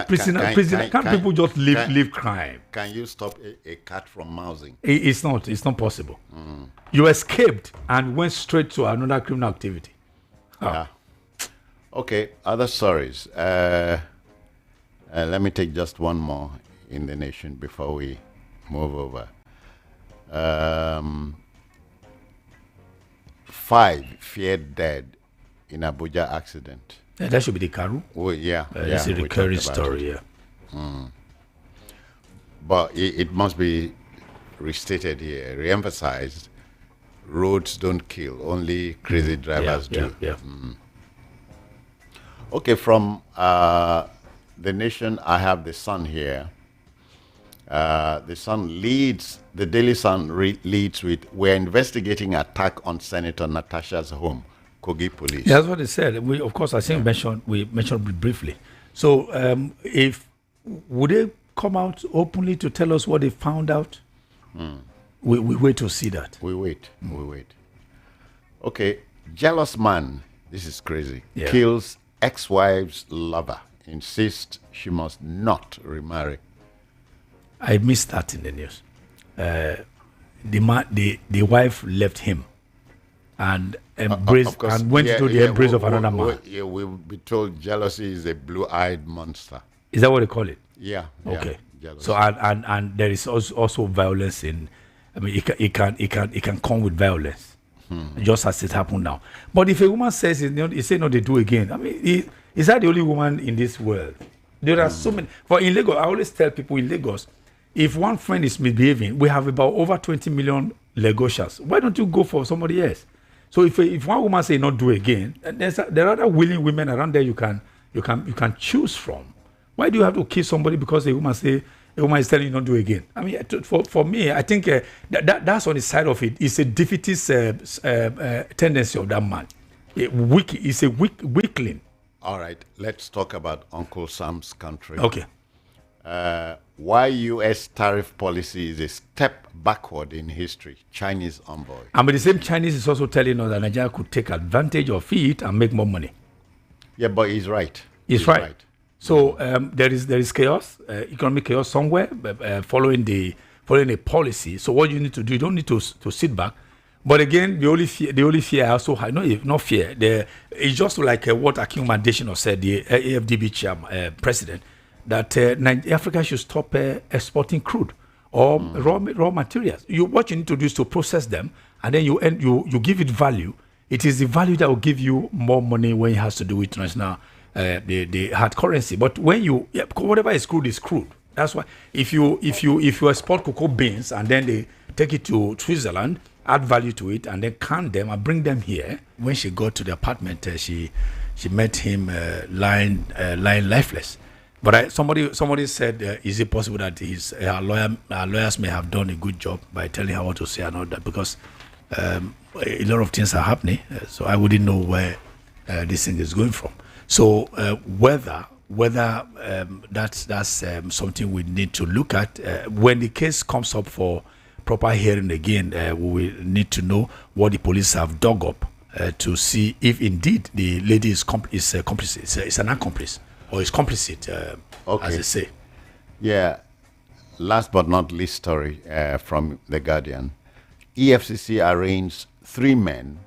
Can't people just leave crime? Can you stop a cat from mousing? It's not possible. You escaped and went straight to another criminal activity. Yeah. Okay, other stories. Let me take just one more in the nation before we move over. 5 feared dead in Abuja accident. Yeah, that should be the Karu. Oh, yeah. It's a recurring story, But it must be restated here, re-emphasized. Roads don't kill, only crazy drivers do. Okay, from the nation, I have the Sun here. The Sun leads, the Daily Sun leads with, we're investigating attack on Senator Natasha's home, Kogi police. Yeah, that's what they said. We, of course, I think we mentioned it briefly. So would they come out openly to tell us what they found out? We wait to see that. We wait. Okay, jealous man, this is crazy, kills ex-wife's lover, insists she must not remarry. I missed that in the news. The wife left him and embraced and went into the embrace of another man. We'll be told jealousy is a blue-eyed monster. Is that what they call it? Yeah. Okay. Jealousy. So and there is also violence in. I mean, it can come with violence, just as it happened now. But if a woman says it say no, they do again. I mean, is that the only woman in this world? There are so many. For in Lagos, I always tell people in Lagos, if one friend is misbehaving, we have about over 20 million Lagosians. Why don't you go for somebody else? So if one woman say not do again, there are other willing women around there you can choose from. Why do you have to kill somebody because a woman is telling you not do again? I mean, for me, I think that's on the side of it. It's a defeatist tendency of that man. It's a weakling. All right, let's talk about Uncle Sam's country. Okay. Why U.S. tariff policy is a step backward in history. Chinese envoy. And but the same Chinese is also telling us that Nigeria could take advantage of it and make more money. Yeah, but he's right. He's right. So there is chaos, economic chaos somewhere, following a policy. So what you need to do, you don't need to sit back. But again, the only fear I also have, not fear. It's just like what Atiku Mandation said, the AFDB president, that Africa should stop exporting crude or raw materials. What you need to do is to process them, and then you give it value. It is the value that will give you more money when it has to do with international the hard currency. But when whatever is crude is crude. That's why if you export cocoa beans and then they take it to Switzerland, add value to it, and then can them and bring them here. When she got to the apartment, she met him lying lifeless. But somebody said, is it possible that our lawyers may have done a good job by telling her what to say and all that, because a lot of things are happening. So I wouldn't know where this thing is going from. So whether that's something we need to look at when the case comes up for proper hearing again. We will need to know what the police have dug up to see if indeed the lady is complicit. It's an accomplice or is complicit, as they say. Yeah. Last but not least story from The Guardian. EFCC arraigns 3 men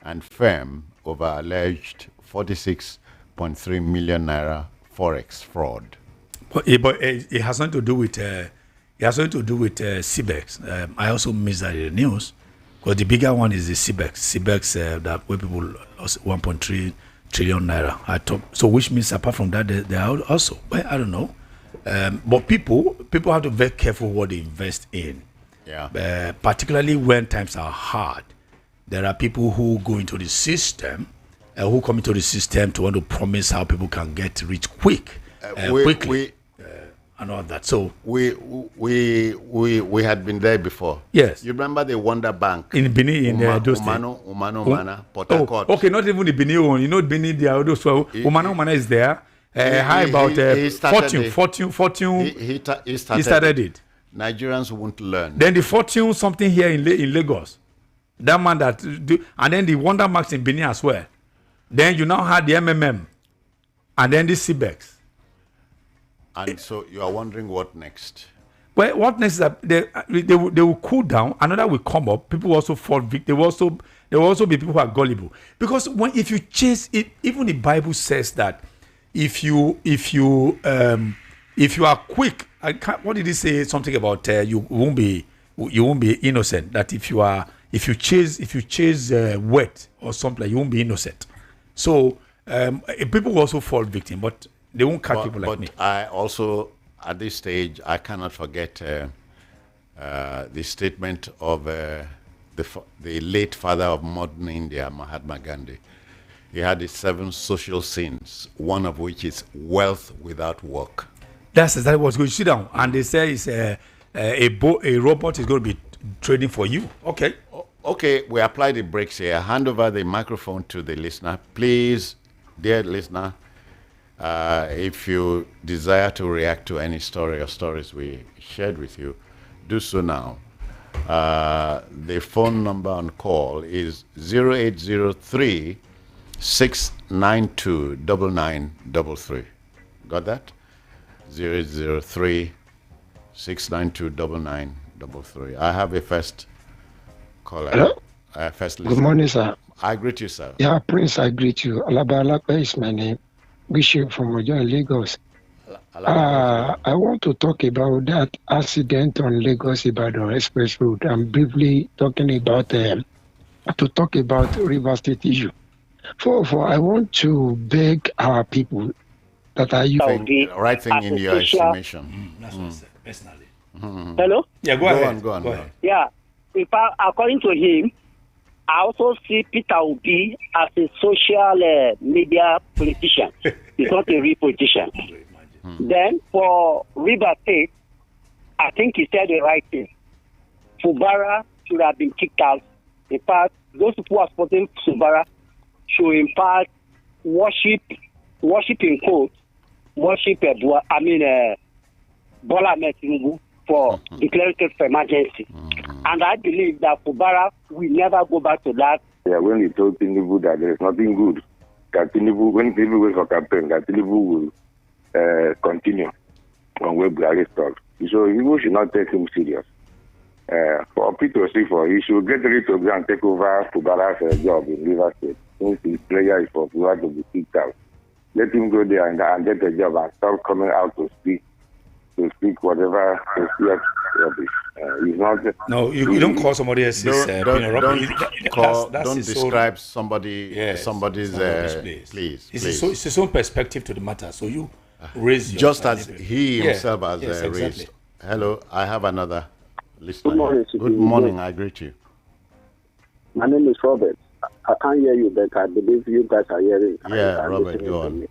and firm over alleged 46.3 million naira forex fraud. But it has nothing to do with CBEX. I also missed that in the news, because the bigger one is the CBEX that where people lost 1.3 trillion naira. So which means apart from that, they are also, well, I don't know. But people have to be very careful what they invest in. Yeah. Particularly when times are hard. There are people who go into the system, who come into the system to want to promise how people can get rich quickly. And all that. So we had been there before. Yes. You remember the Wonder Bank in Benin, in those Umano, Port Harcourt. Okay, not even the Benin one. You know Benin, the other. So Umano is there. How about Fortune? He started it. Nigerians won't learn. Then the Fortune something here in Lagos. That man and then the Wonder Marks in Benin as well. Then you now had the MMM, and then the CBEX. And so you are wondering what next? Well, what next is that they will cool down. Another will come up. People will also fall victim. There will also be people who are gullible. Because if you chase it, even the Bible says that if you are quick, what did he say? Something about you won't be innocent. That if you chase wet or something, you won't be innocent. So people will also fall victim, but they won't catch people like me. But I also, at this stage, I cannot forget the statement of the late father of modern India, Mahatma Gandhi. He had the 7 social sins, one of which is wealth without work. That's exactly what's going to sit down. And they say it's a robot is going to be trading for you. Okay. Okay, we apply the brakes here. Hand over the microphone to the listener. Please, dear listener, if you desire to react to any story or stories we shared with you, do so now. The phone number on call is 0803 692 9933. Got that? 0803 692 9933. I have a first caller. Hello? First listener. Good morning, sir. I greet you, sir. Yeah, Prince, I greet you. Alaba Alapa is my name. Wish you from Ojo in Lagos. I want to talk about that accident on Lagos-Ibadan Express Road. I'm briefly talking about River State issue. For I want to beg our people that are right thing in your estimation. That's what I said, personally. Hello? Yeah, go ahead. Yeah. According to him, I also see Peter Obi as a social media politician. He's not a real politician. Then for River State, I think he said the right thing. Fubara should have been kicked out. In fact, those who are supporting Fubara should in fact worship in quotes, Bola Ahmed Tinubu for declaring state of emergency. And I believe that Fubara will never go back to that. Yeah, when he told Tinubu that there is nothing good, that Tinubu, when Tinubu went for campaign, that Tinubu will continue on where Buhari stopped. So people should not take him serious. For Peter Sifo, he should get ready to go and take over Fubara's job in River State. Since his player is for Fubara to be kicked out. Let him go there and get a job and stop coming out to speak whatever rubbish. He's not. No, you don't call somebody else's don't describe somebody's please. It's his own perspective to the matter. So you raise your just as he himself has exactly. raised. Hello, I have another listener. Good morning. Good morning. I greet you. My name is Robert. I can't hear you, but I believe you guys are hearing. Yeah, Robert, go on.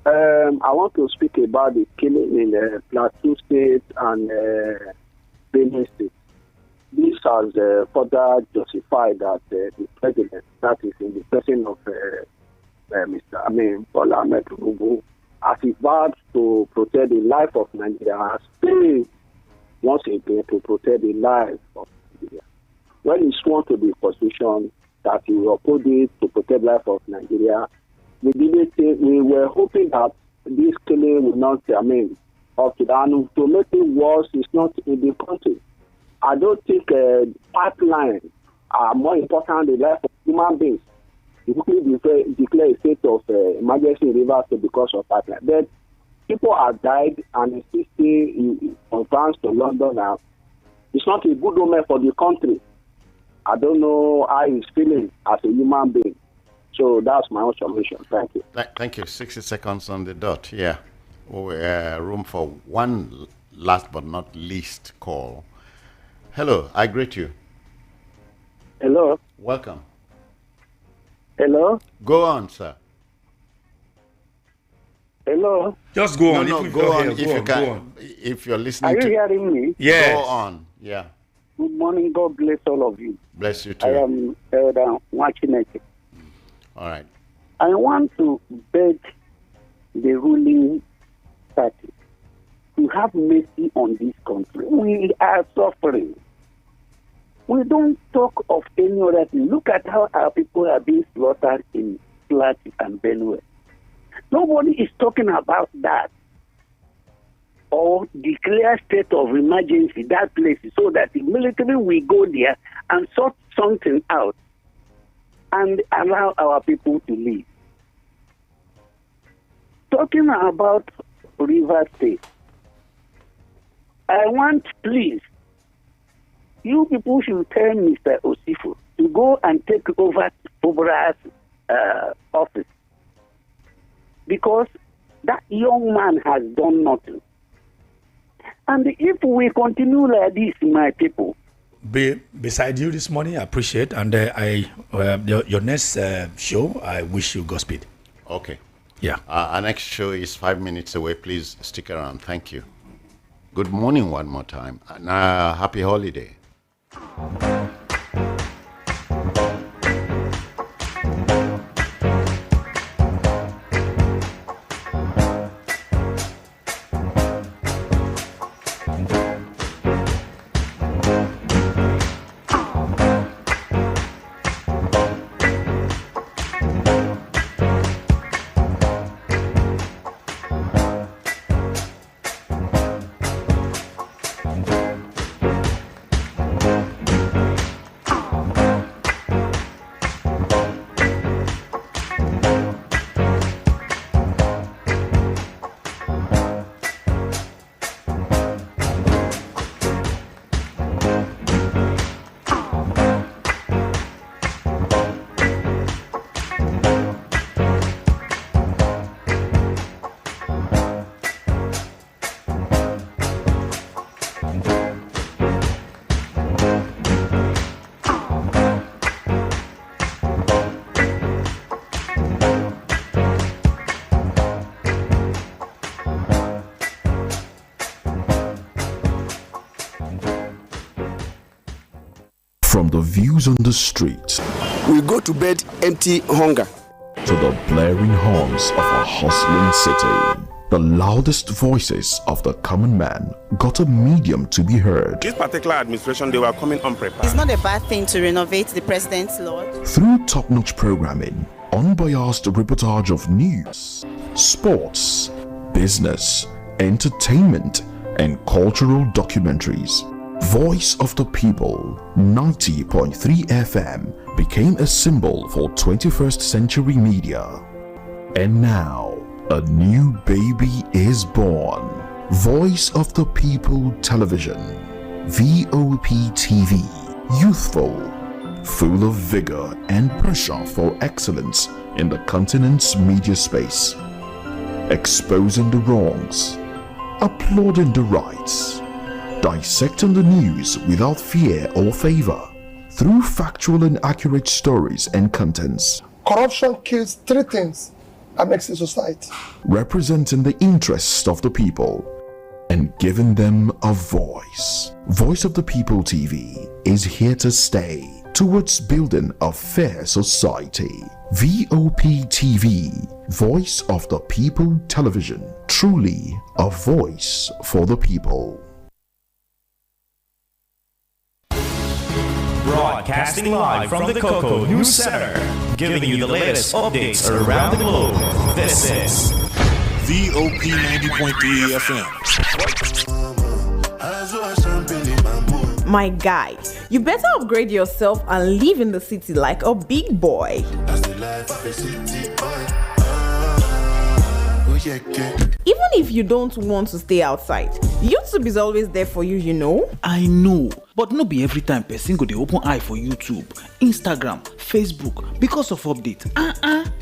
I want to speak about the killing in Plateau State and Benue State. This has further justified that the president, that is in the person of Bola Ahmed Tinubu, has vowed to protect the life of Nigeria, has failed once again to protect the life of Nigeria. When he sworn to the constitution that he will uphold it to protect the life of Nigeria, we were hoping that this killing will not, up to that. And to make it worse, it's not in the country. I don't think pipelines are more important than the life of human beings. You could declare a state of emergency in River State because of pipeline. But people have died and it's still from France to London now. It's not a good omen for the country. I don't know how he's feeling as a human being. So that's my own submission. Thank you. Thank you. 60 seconds on the dot. Yeah. Room for one last but not least call. Hello, I greet you. Hello. Welcome. Hello. Go on, sir. Hello. Just go on. Go on if you can. If you're listening. Are you hearing me? Yes. Go on. Yeah. Good morning. God bless all of you. Bless you too. I am Elder Wike. All right. I want to beg the ruling party to have mercy on this country. We are suffering. We don't talk of any other thing. Look at how our people are being slaughtered in Plateau and Benue. Nobody is talking about that. or declare state of emergency that place so that the military will go there and sort something out and allow our people to live. Talking about River State, I want, please, you people should tell Mr. Osifo to go and take over Obra's office, because that young man has done nothing. And if we continue like this, my people, beside you this morning, I appreciate, and your next show, I wish you Godspeed. Okay. Yeah. Our next show is 5 minutes away. Please stick around. Thank you. Good morning one more time, and happy holiday. From the views on the streets, we go to bed empty hunger, to the blaring horns of a hustling city, the loudest voices of the common man got a medium to be heard. This particular administration, they were coming unprepared. It's not a bad thing to renovate the president's lodge. Through top-notch programming, unbiased reportage of news, sports, business, entertainment, and cultural documentaries, Voice of the People 90.3 FM became a symbol for 21st century media. And now, a new baby is born. Voice of the People Television, VOP TV, youthful, full of vigor and pressure for excellence in the continent's media space, exposing the wrongs, applauding the rights, dissecting the news without fear or favor, through factual and accurate stories and contents. Corruption kills three things and makes a society. Representing the interests of the people and giving them a voice. Voice of the People TV is here to stay towards building a fair society. VOP TV, Voice of the People Television, truly a voice for the people. Broadcasting live from the Cocoa News Center, giving you the latest updates around the globe. This is VOP 90.3 FM. My guy, you better upgrade yourself and live in the city like a big boy. That's the life of a city boy. Even if you don't want to stay outside, YouTube is always there for you, you know. I know, but no be every time person go dey open eye for YouTube, Instagram, Facebook because of update.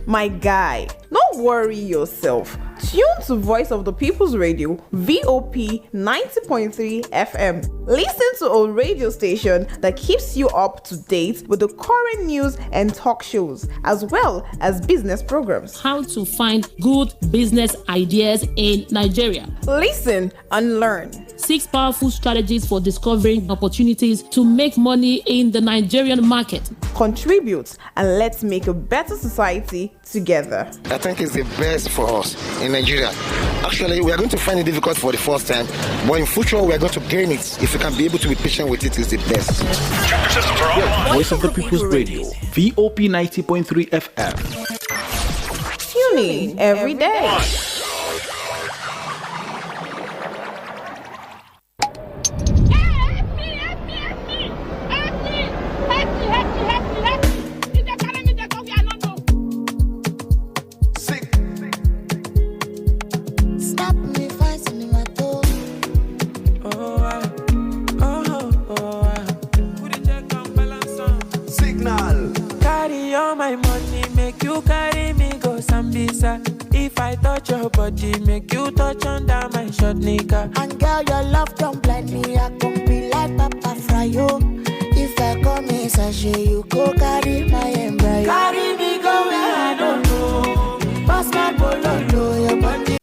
My guy, don't worry yourself. Tune to Voice of the People's Radio, VOP 90.3 FM. Listen to a radio station that keeps you up to date with the current news and talk shows, as well as business programs. How to find good business ideas in Nigeria. Listen and learn. 6 powerful strategies for discovering opportunities to make money in the Nigerian market. Contribute and let's make a better society together. I think it's the best for us in Nigeria. Actually, we are going to find it difficult for the first time, but in future we are going to gain it. If we can be able to be patient with it, is the best. Voice of the People's Radio, VOP 90.3 FM. Tune in every day. body make you touch under my short nigga. And girl, your love don't blind me. I can be like Papa Fryo. If I come in sachet, you go carry my embryo. Carry me go where I don't know. Pass my bololo, your body.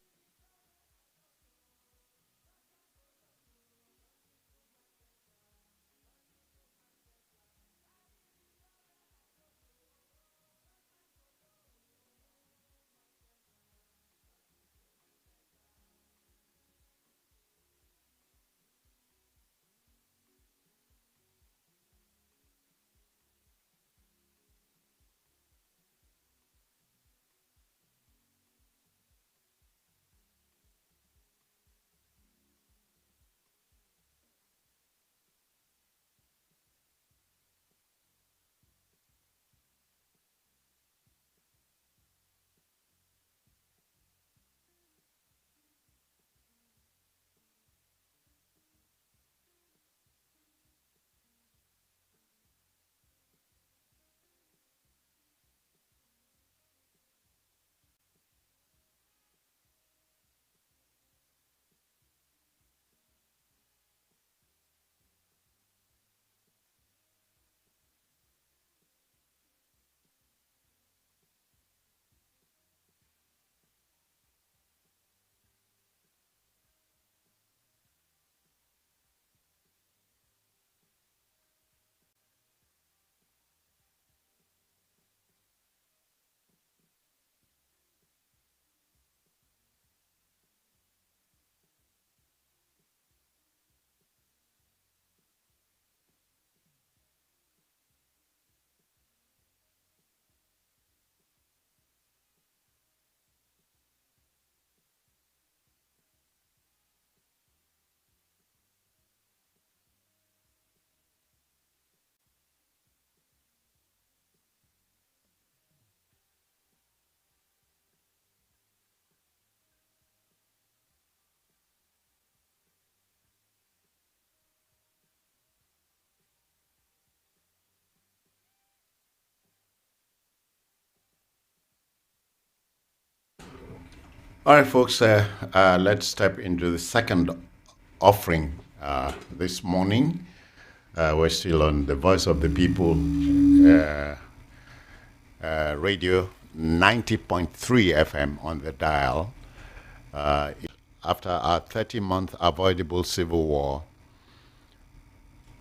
All right, folks, let's step into the second offering this morning. We're still on the Voice of the People radio, 90.3 FM on the dial. After our 30-month avoidable civil war,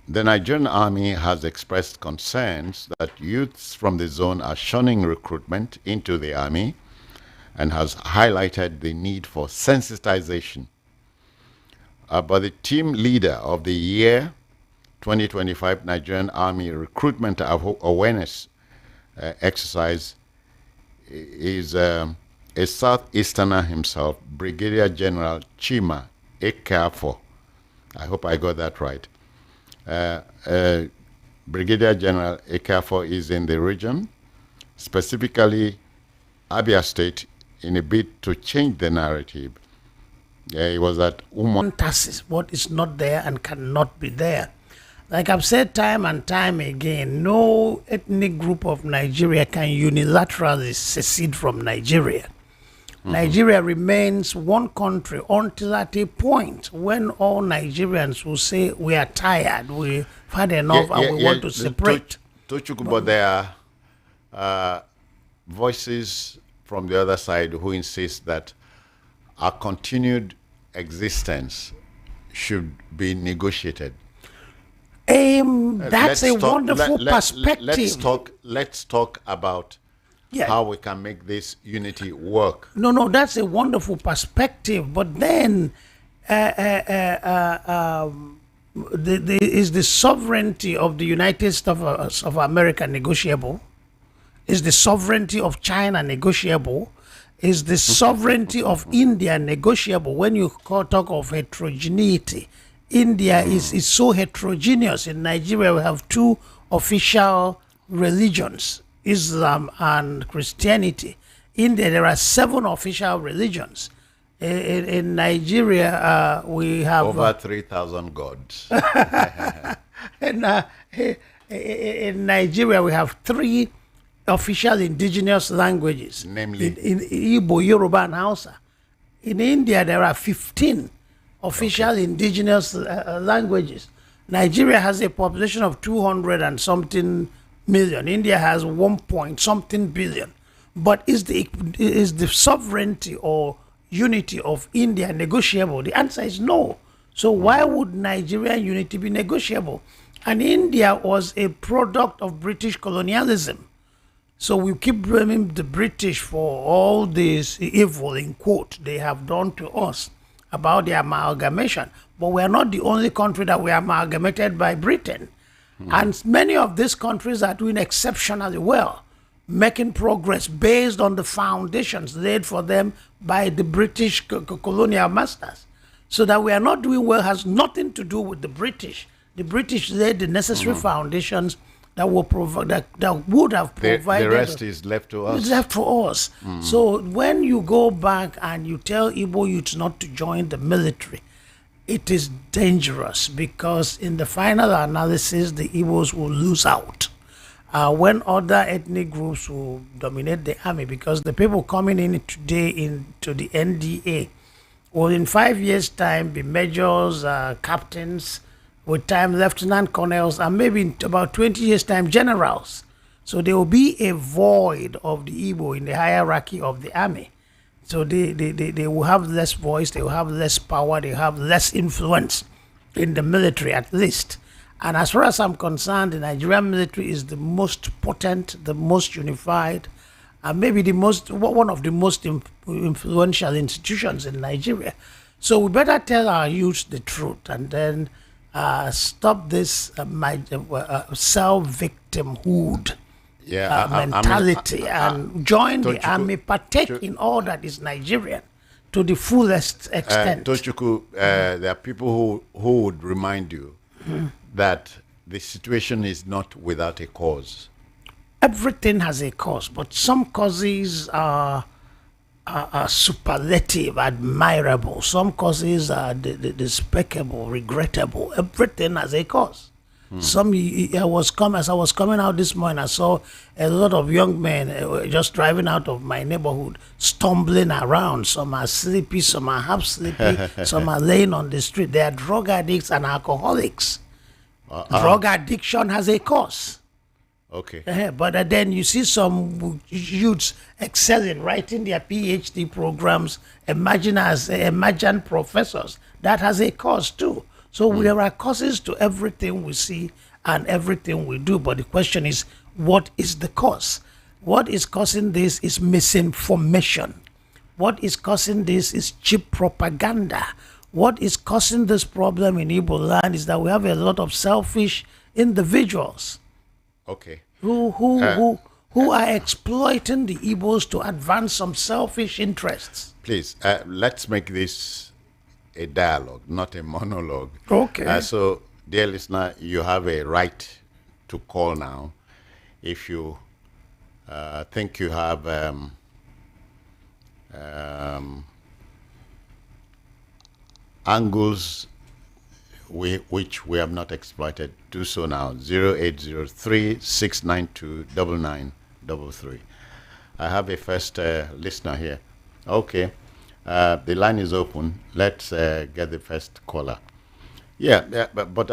the Nigerian army has expressed concerns that youths from the zone are shunning recruitment into the army and has highlighted the need for sensitization. But the team leader of the year 2025 Nigerian Army Recruitment Awareness exercise is a Southeasterner himself, Brigadier General Chima Ekafo. I hope I got that right. Brigadier General Ekafo is in the region, specifically Abia State, in a bid to change the narrative. It was that what is not there and cannot be there. Like I've said time and time again, no ethnic group of Nigeria can unilaterally secede from Nigeria. Nigeria remains one country until at a point when all Nigerians will say we are tired, we've had enough, and we want to separate. But there are voices from the other side who insist that our continued existence should be negotiated. That's a wonderful perspective. Let's talk about how we can make this unity work. No, that's a wonderful perspective. But then, is the sovereignty of the United States of America negotiable? Is the sovereignty of China negotiable? Is the sovereignty of India negotiable? When you talk of heterogeneity, India is so heterogeneous. In Nigeria, we have two official religions, Islam and Christianity. India, there are 7 official religions. In Nigeria, we have over 3,000 gods. In Nigeria, we have 3 official indigenous languages, namely in Igbo, Yoruba, and Hausa. In India, there are 15 official indigenous languages. Nigeria has a population of 200 and something million. India has 1 point something billion. But is the sovereignty or unity of India negotiable? The answer is no. So why would Nigerian unity be negotiable? And India was a product of British colonialism. So we keep blaming the British for all this evil, in quote, they have done to us about the amalgamation. But we are not the only country that we are amalgamated by Britain. And many of these countries are doing exceptionally well, making progress based on the foundations laid for them by the British colonial masters. So that we are not doing well has nothing to do with the British. The British laid the necessary foundations that will provide that would have provided. The rest is left to us. It's left for us. So when you go back and you tell Igbo youths not to join the military, it is dangerous, because in the final analysis, the Igbos will lose out. When other ethnic groups will dominate the army, because the people coming in today into the NDA will in 5 years' time be majors, captains, with time lieutenant colonels, and maybe in about 20 years' time generals. So there will be a void of the Igbo in the hierarchy of the army. So they will have less voice, they will have less power, they will have less influence in the military at least. And as far as I'm concerned, the Nigerian military is the most potent, the most unified, and maybe one of the most influential institutions in Nigeria. So we better tell our youth the truth and then stop this self-victimhood mentality and join the army, partake in all that is Nigerian to the fullest extent. Tochukwu, there are people who would remind you that the situation is not without a cause. Everything has a cause, but some causes are superlative, admirable. Some causes are despicable, regrettable. Everything has a cause. As I was coming out this morning, I saw a lot of young men just driving out of my neighborhood, stumbling around. Some are sleepy, some are half sleepy, some are laying on the street. They are drug addicts and alcoholics. Drug addiction has a cause. Okay. But then you see some youths excelling, writing their PhD programs, emerging professors. That has a cause too. So there are causes to everything we see and everything we do. But the question is, what is the cause? What is causing this is misinformation. What is causing this is cheap propaganda. What is causing this problem in Igbo land is that we have a lot of selfish individuals. Okay. Who are exploiting the Igbos to advance some selfish interests. Please, let's make this a dialogue, not a monologue. Okay. So, dear listener, you have a right to call now. If you think you have angles which we have not exploited, do so now. 0803-692-9933. I have a first listener here. Okay. The line is open. Let's get the first caller. But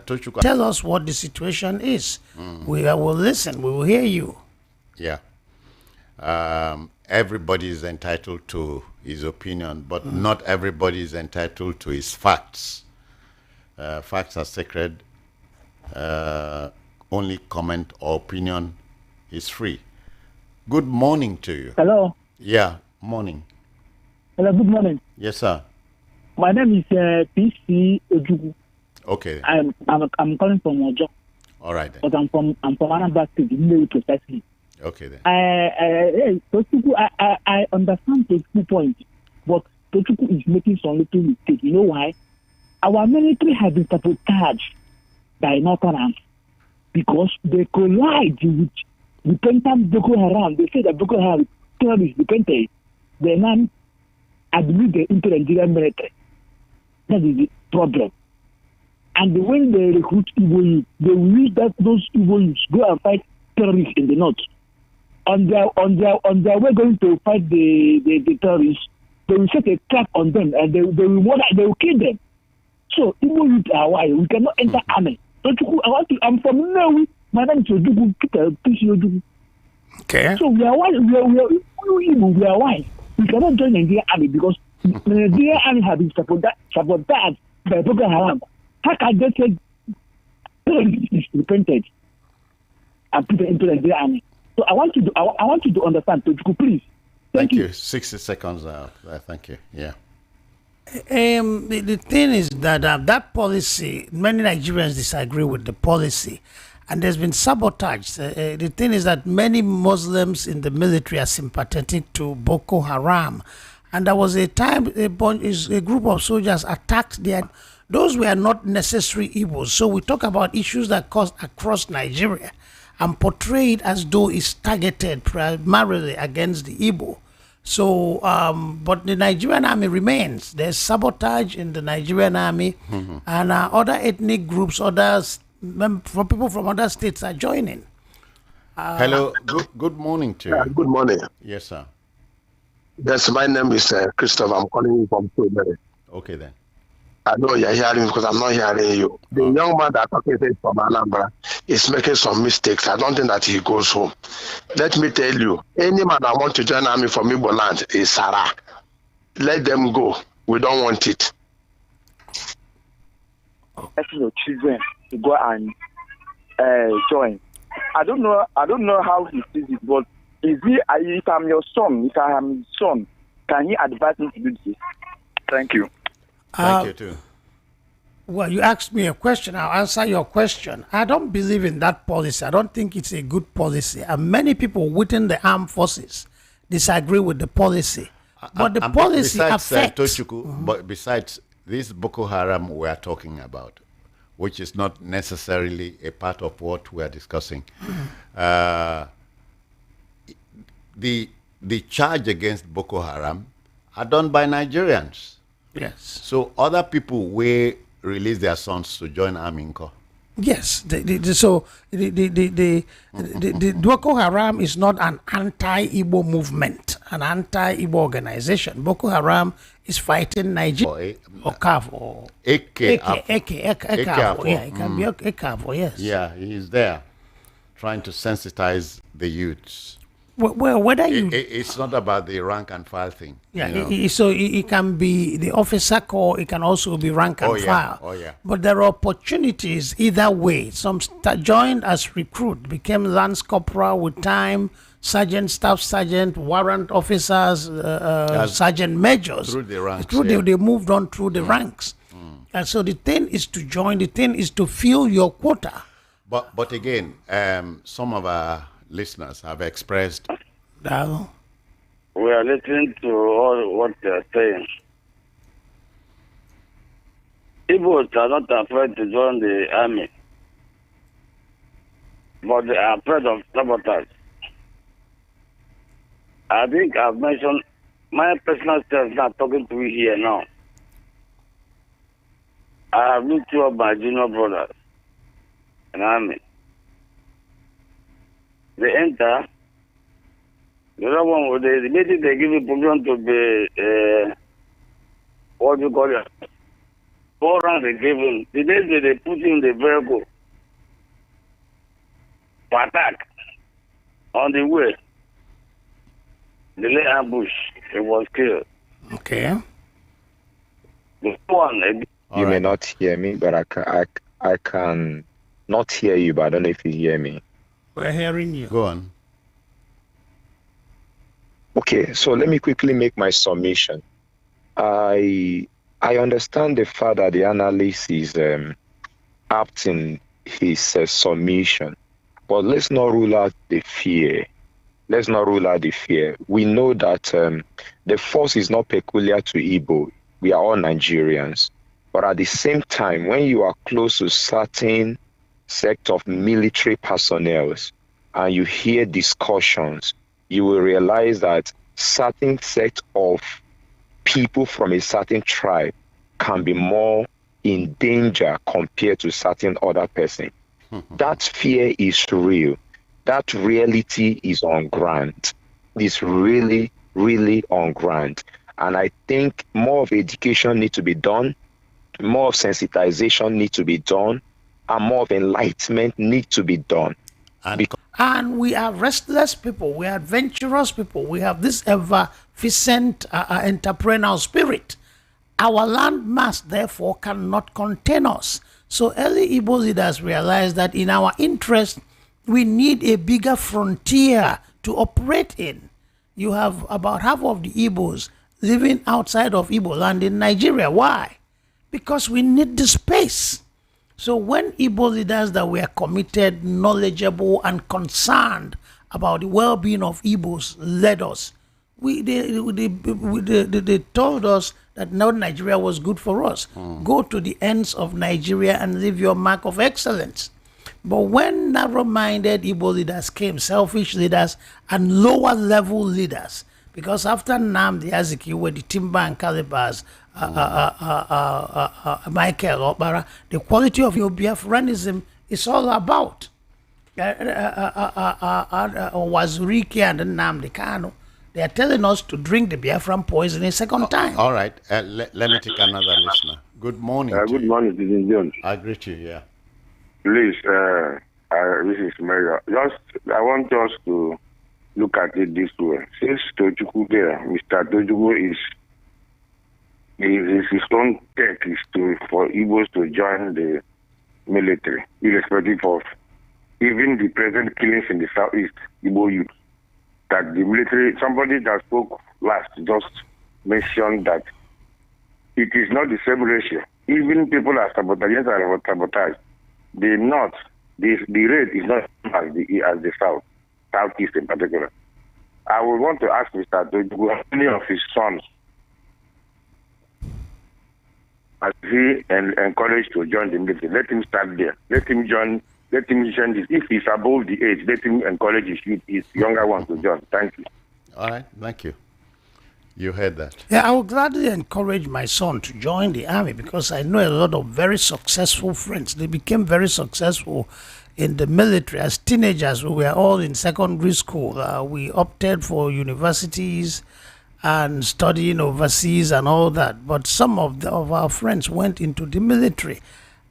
Tochukwu, tell us what the situation is. We will listen. We will hear you. Yeah. Everybody is entitled to his opinion, but not everybody is entitled to his facts. Facts are sacred. Only comment or opinion is free. Good morning to you. Hello. Yeah, morning. Hello, good morning. Yes, sir. My name is PC Ojugu. Okay. I'm calling from Ojo. All right then. But I'm from Anambra State, precisely. Okay then. I understand the 2 points, but Tochukwu is making some little mistake. You know why? Our military has been sabotaged by Northerners because they collide with repentant Boko Haram. They say that Boko Haram terrorists repented. They now admit the inter-Nigerian military. That is the problem. And when they recruit Igbo youth, they will use those Igbo youths go and fight terrorists in the north. On their way going to fight the terrorists, they will set a trap on them and they will kill them. So even with our wife, we cannot enter army. I'm from Norway. My name is Odugu. Okay. So we are white. We are white. We cannot join the Nigerian army because the Nigerian army have been supported by Boko Haram. How can they say is repented and put into the Nigerian army? So I want you to understand, Tojuku, please. Thank you. 60 seconds out. Thank you. Yeah. The thing is that that policy, many Nigerians disagree with the policy, and there's been sabotage. The thing is that many Muslims in the military are sympathetic to Boko Haram, and there was a time a group of soldiers attacked those were not necessary evils. So we talk about issues that cause across Nigeria and portray it as though it's targeted primarily against the Igbo. So, but the Nigerian army remains. There's sabotage in the Nigerian army, and other ethnic groups, people from other states are joining. Hello, good morning to you. Good morning. Yes, sir. Yes, my name is Christopher. I'm calling you from Twitter. Okay, then. I know you're hearing me because I'm not hearing you. The young man that talking from Alhambra is making some mistakes. I don't think that he goes home. Let me tell you, any man that wants to join army from Igbo land is Sarah. Let them go. We don't want it. Asking your children to go and join. I don't know how he sees it, but if I'm your son, if I am his son, can he advise me to do this? Thank you. Thank you too. Well, you asked me a question. I'll answer your question. I don't believe in that policy. I don't think it's a good policy. And many people within the armed forces disagree with the policy. But the policy affects... Tochukwu, but besides this Boko Haram we are talking about, which is not necessarily a part of what we are discussing, the charge against Boko Haram are done by Nigerians. Yes. So other people will release their sons to join army. Yes. So the Boko Haram is not an anti-Igbo movement, an anti-Igbo organization. Boko Haram is fighting Nigeria or CAF or EKAFO. Yeah, it can be EKAFO. Yes. Yeah, he is there trying to sensitize the youths. Well, whether you... It's not about the rank and file thing. Yeah, so it can be the officer corps, it can also be rank and file. Oh, yeah. But there are opportunities either way. Some joined as recruit, became lance corporal with time, sergeant, staff sergeant, warrant officers, sergeant majors. Through the ranks. They moved on through the ranks. And so the thing is to join, the thing is to fill your quota. But again, some of our listeners have expressed. We are listening to all what they are saying. Igbos are not afraid to join the army, but they are afraid of sabotage. I think I've mentioned my personal self not talking to you here now. I have met two of my junior brothers in the army. They enter. The other one, the meeting they give you permission to be, what do you call it? 4 rounds they give him. The next day they put him in the vehicle for attack. On the way, the lay ambush, he was killed. Okay. The one. You may not hear me, but I can not hear you, but I don't know if you hear me. We're hearing you. Go on. Okay, so let me quickly make my submission. I understand the fact that the analyst is apt in his submission, but let's not rule out the fear. Let's not rule out the fear. We know that the force is not peculiar to Igbo. We are all Nigerians. But at the same time, when you are close to certain sect of military personnel and you hear discussions, you will realize that certain sect of people from a certain tribe can be more in danger compared to certain other person. That fear is real. That reality is on ground. It's really, really on ground. And I think more of education needs to be done, more of sensitization needs to be done, and more of enlightenment needs to be done. And we are restless people, we are adventurous people, we have this effervescent entrepreneurial spirit. Our land mass, therefore, cannot contain us. So early Igbo leaders realized that in our interest, we need a bigger frontier to operate in. You have about half of the Igbos living outside of Igbo land in Nigeria. Why? Because we need the space. So when Igbo leaders that were committed, knowledgeable, and concerned about the well-being of Igbos led us, they told us that now Nigeria was good for us. Go to the ends of Nigeria and leave your mark of excellence. But when narrow-minded Igbo leaders came, selfish leaders and lower-level leaders, because after Nnamdi Azikiwe, the timber and calibers, Michael Okpara, the quality of your Biafranism is all about. Wazurike and Nnamdi Kanu, they are telling us to drink the Biafran poison a second time. All right, let me take another listener. Good morning. Good morning, President John. I greet you, yeah. Please, this is Mayor. I want us to look at it this way. Since Tochukwu there, Mr. Tochukwu is his own tech is for Igbos to join the military, irrespective of even the present killings in the southeast Igbo youth. That the military, somebody that spoke last just mentioned that it is not the same ratio. Even people are sabotaged. The north, the rate is not as the southeast in particular. I would want to ask Mr. Dojugu how many of his sons has he encouraged to join the military. Let him start there. Let him join this. If he's above the age, let him encourage his younger ones to join. Thank you. All right, thank you. You heard that. Yeah, I would gladly encourage my son to join the army because I know a lot of very successful friends. They became very successful in the military. As teenagers, we were all in secondary school. We opted for universities and studying overseas and all that. But some of our friends went into the military.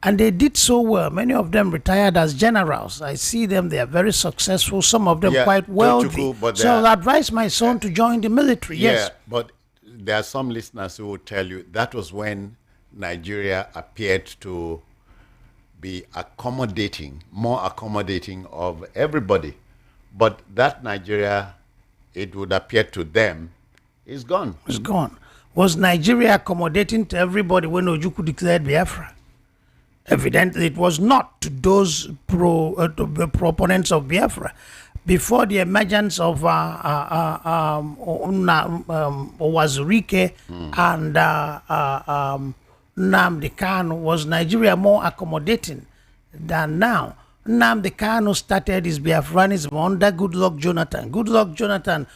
And they did so well. Many of them retired as generals. I see them, they are very successful, some of them quite wealthy. So I'll advise my son to join the military, yes. But there are some listeners who will tell you that was when Nigeria appeared to be more accommodating of everybody. But that Nigeria, it would appear to them, is gone. It's gone. Was Nigeria accommodating to everybody when Ojukwu declared Biafra? Evidently, it was not to those proponents of Biafra. Before the emergence of Wazurike and Nnamdi Kanu, was Nigeria more accommodating than now? Nnamdi Kanu started his Biafranism under Goodluck Jonathan. Goodluck Jonathan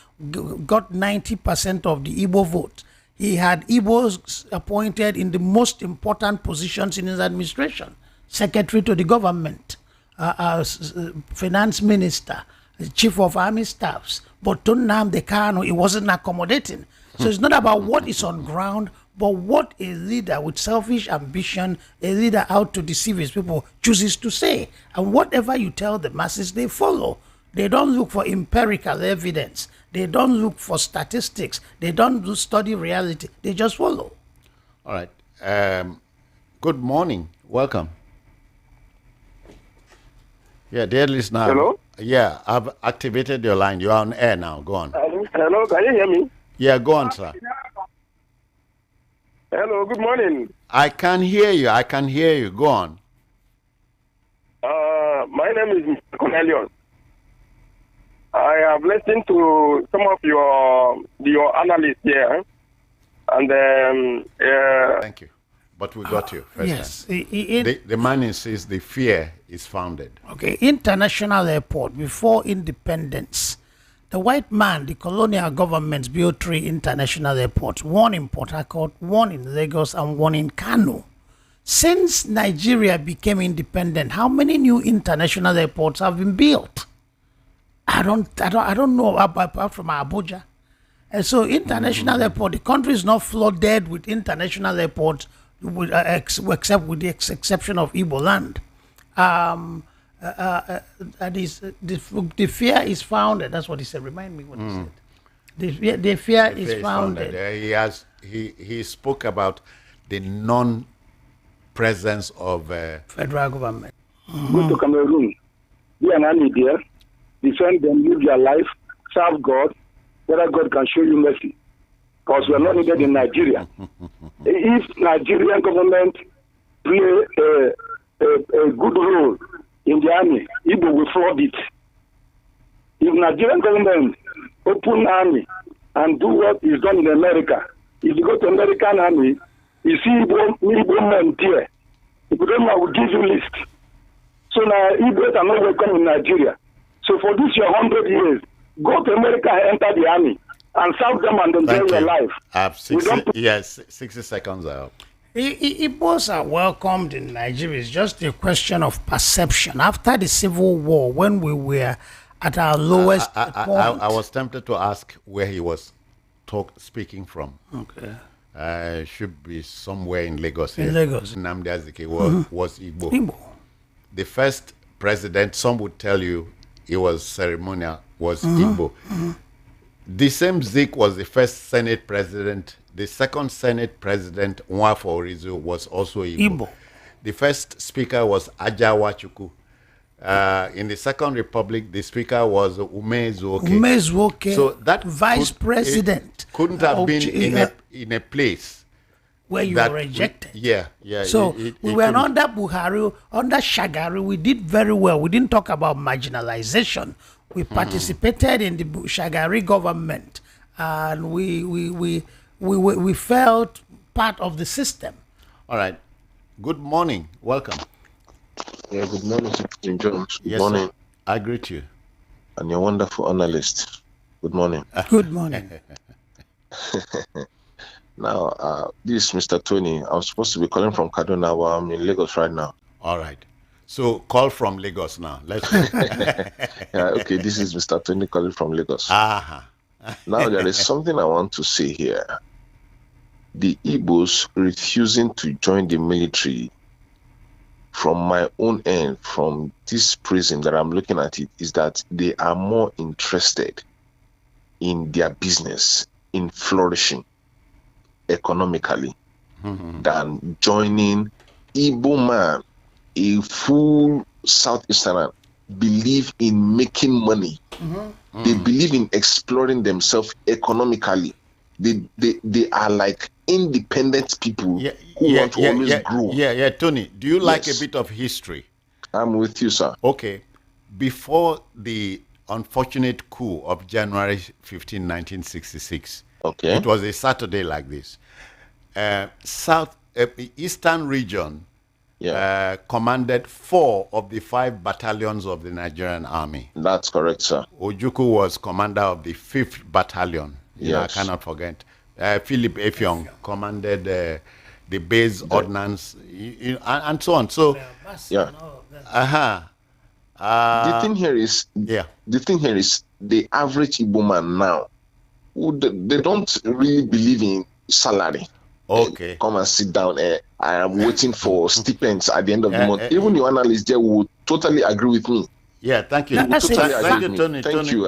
got 90% of the Igbo vote. He had Igbos appointed in the most important positions in his administration. Secretary to the government, finance minister, chief of army staffs. But to Nnamdi Kanu, it wasn't accommodating. So it's not about what is on ground, but what a leader with selfish ambition, a leader out to deceive his people, chooses to say. And whatever you tell the masses, they follow. They don't look for empirical evidence. They don't look for statistics. They don't study reality. They just follow. All right. Good morning. Welcome. Yeah, dear listener. Hello? Yeah, I've activated your line. You are on air now. Go on. Hello, can you hear me? Yeah, go on, sir. Hello, good morning. I can hear you. Go on. My name is Mr. Cornelius. I have listened to some of your analysts here, and thank you. But we got you first yes. time. The man insists the fear is founded. Okay, International Airport, before independence, the white man, the colonial governments built 3 international airports, one in Port Harcourt, one in Lagos, and one in Kano. Since Nigeria became independent, how many new international airports have been built? I don't know apart from Abuja. And so international airport, the country is not flooded with international airports, except with the exception of Igbo land. That is, the fear is founded. That's what he said. Remind me what he said. The fear is founded. He spoke about the non-presence of federal government. Go to Cameroon, be an army there, defend them, live your life, serve God, whether God can show you mercy. Because we are not needed in Nigeria. If Nigerian government play a good role in the army, Igbo will flood it. If Nigerian government open army and do what is done in America, if you go to American army, you see Igbo men there. If you don't know, I will give you list. So now Igbos are not welcome in Nigeria. So for this your 100 years, go to America and enter the army and serve them and enjoy your life. 60 seconds out. Igbos are welcomed in Nigeria. It's just a question of perception. After the Civil War, when we were at our lowest point. I was tempted to ask where he was speaking from. Okay. Should be somewhere in Lagos. In Lagos. Nnamdi Azikiwe was Igbo. Igbo. The first president, some would tell you it was ceremonial, was Igbo. The same Zik was the first Senate president. The second Senate president, Nwafọ Orizu, was also Igbo. The first speaker was Ajawa Chukwu. In the Second Republic, the speaker was Umezuoke. So that vice president couldn't have been in a place where you were rejected. Yeah. So we were under Buhari, under Shagari. We did very well. We didn't talk about marginalization. We participated in the Shagari government, and we felt part of the system. All right. Good morning. Welcome. Yeah, good morning, Citizen Jones. Good Yes, morning. sir. I greet you. And your wonderful analyst. Good morning. Good morning. Now, this is Mr. Tony. I'm supposed to be calling from Kaduna, but I'm in Lagos right now. All right. So call from Lagos now. Let's go. Okay, this is Mr. Tony calling from Lagos. Now, there is something I want to say here. The Igbos refusing to join the military, from my own end, from this prism that I'm looking at it, is that they are more interested in their business, in flourishing economically, than joining Igbo man, a full Southeasterner, believe in making money. They believe in exploring themselves economically. They are like independent people who want to always grow. Yeah, Tony, do you like a bit of history? I'm with you, sir. Okay. Before the unfortunate coup of January 15, 1966, it was a Saturday like this. Eastern region commanded 4 of the 5 battalions of the Nigerian army. That's correct, sir. Ojukwu was commander of the 5th battalion. I cannot forget. Philip Effiong commanded the base ordnance, and so on. So, the thing here is, the average Igbo man now, they don't really believe in salary. Okay. Come and sit down. I am waiting for stipends at the end of the month. Even your analyst there would totally agree with me. Yeah, thank you. Thank you, Tony. Thank you.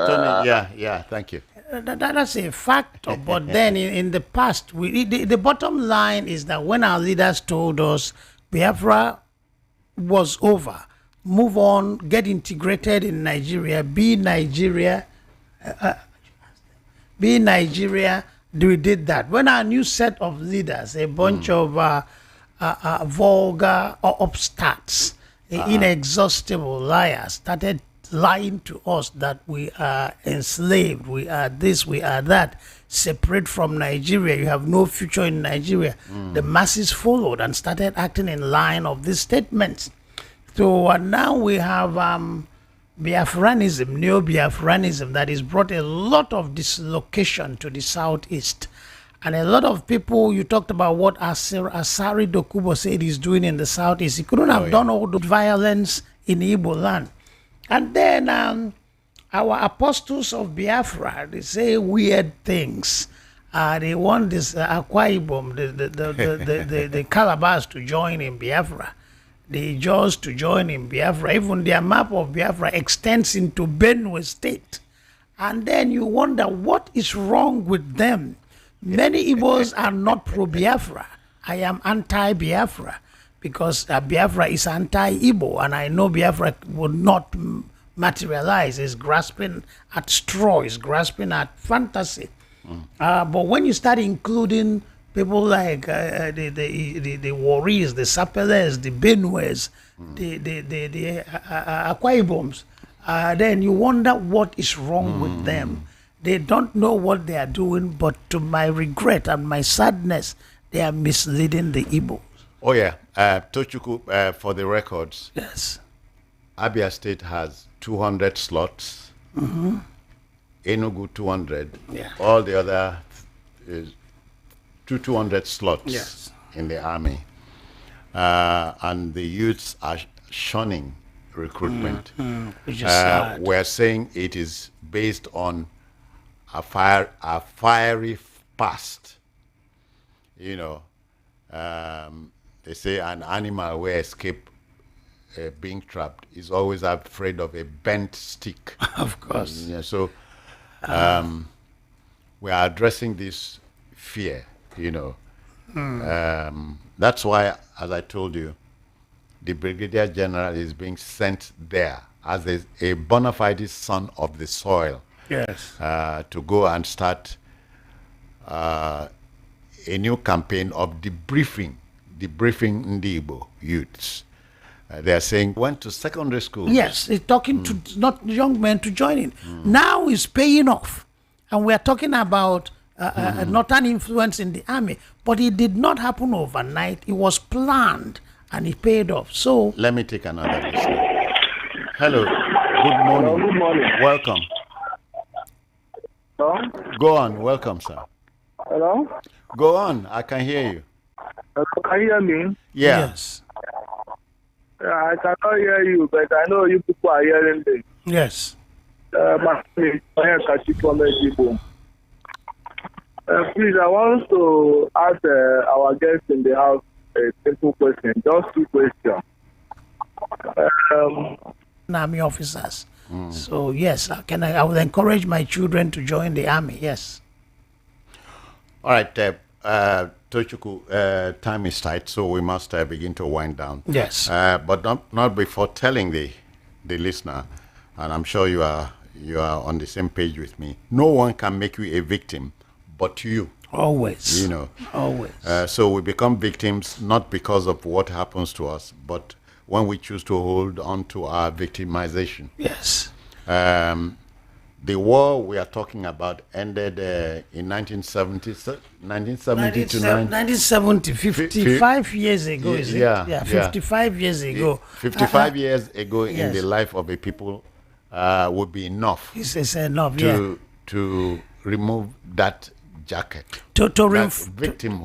Thank you. That's a fact. But then in the past, the bottom line is that when our leaders told us Biafra was over, move on, get integrated in Nigeria, be Nigeria, we did that. When our new set of leaders, a bunch of vulgar upstarts, inexhaustible liars, started lying to us that we are enslaved, we are this, we are that, separate from Nigeria, you have no future in Nigeria. The masses followed and started acting in line of these statements. So now we have Biafranism, neo-Biafranism, that has brought a lot of dislocation to the southeast. And a lot of people, you talked about what Asari Dokubo said he's doing in the southeast. He couldn't have done all the violence in Igbo land. And then our apostles of Biafra, they say weird things. They want this Akwa Ibom, the Calabas to join in Biafra, the Jaws to join in Biafra. Even their map of Biafra extends into Benue State. And then you wonder what is wrong with them. Many Igbos are not pro-Biafra. I am anti-Biafra because Biafra is anti-Igbo, and I know Biafra will not materialize. It's grasping at straw, it's grasping at fantasy. But when you start including people like the Warriors, the Sapeles, the Benues, the Akwa Iboms, then you wonder what is wrong with them. They don't know what they are doing, but to my regret and my sadness, they are misleading the Igbos. Oh yeah, Tochukwu, for the records. Yes. Abia State has 200 slots. Enugu 200. Yeah. All the other is 200 slots Yes. in the army. And the youths are shunning recruitment. Which is sad. We're saying it is based on a fiery past. You know, they say an animal will escape being trapped is always afraid of a bent stick. Of course. Yeah, so we are addressing this fear, you know. That's why, as I told you, the Brigadier General is being sent there as a bona fide son of the soil. Yes. To go and start a new campaign of debriefing Ndibo youths. They are saying went to secondary school. Yes, it's talking to not young men to join in. Now it's paying off. And we are talking about northern influence in the army. But it did not happen overnight. It was planned and it paid off. So let me take another listener. Hello. Good morning. Hello, good morning. Welcome. Hello? Go on. Welcome, sir. Hello? Go on. I can hear you. Can you hear me? Yeah. Yes. I cannot hear you, but I know you people are hearing me. Yes. My name is Kachi from Ejibo. Please, I want to ask our guests in the house a simple question, just two questions. Army officers. So yes, I would encourage my children to join the army. Yes. All right, Tochukwu, time is tight, so we must begin to wind down. Yes. But not before telling the listener, and I'm sure you are on the same page with me. No one can make you a victim, but you. Always. You know. Always. So we become victims not because of what happens to us, but when we choose to hold on to our victimization. Yes. The war we are talking about ended in 1970 to 1970, 55 years ago, is it? Yeah, 55 years ago. 55 years ago in the life of a people would be enough. It's enough, to remove that jacket, to that victimhood.